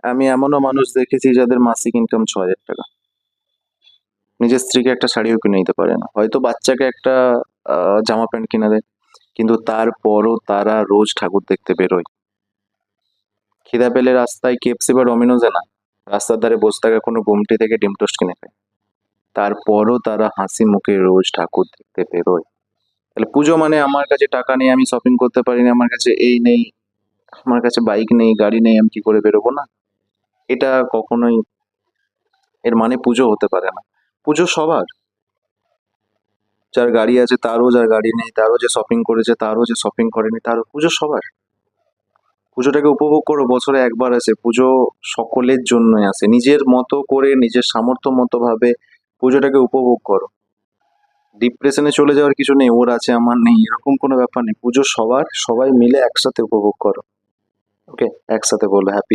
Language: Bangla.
আমি এমনও মানুষ দেখেছি যাদের মাসিক ইনকাম 6,000 টাকা, নিজের স্ত্রীকে একটা শাড়িও কিনে দিতে পারে না, হয়তো বাচ্চাকে একটা জামা প্যান্ট কিনে দেয়, কিন্তু তারপরও তারা রোজ ঠাকুর দেখতে বেরোয়। খিদা পেলে রাস্তায় কেএফসি বা ডমিনোজে না, রাস্তার ধারে বসে থাকে কোনো গুমটি থেকে ডিম টোস্ট কিনে খায়, তারপরও তারা হাসি মুখে রোজ ঠাকুর দেখতে বেরোয়। তাহলে পুজো মানে আমার কাছে টাকা নেই, আমি শপিং করতে পারি না, আমার কাছে এই নেই, আমার কাছে বাইক নেই, গাড়ি নেই, আমি কি করে বেরোবো? না, এটা কখনোই এর মানে পুজো হতে পারে না। পুজো সবার, যার গাড়ি আছে তারও, যার গাড়ি নেই তারও, যে শপিং করেছে তারও, যে শপিং করেনি তারও, পুজো সবার। পুজোটাকে উপভোগ করো, বছরে একবার আসে পুজো, সকলের জন্যই আসে, নিজের মতো করে নিজের সামর্থ্য মতো ভাবে পুজোটাকে উপভোগ করো। ডিপ্রেশনে চলে যাওয়ার কিছু নেই, ওর আছে আমার নেই, এরকম কোনো ব্যাপার নেই, পুজো সবার, সবাই মিলে একসাথে উপভোগ করো। ওকে, একসাথে বলো হ্যাপি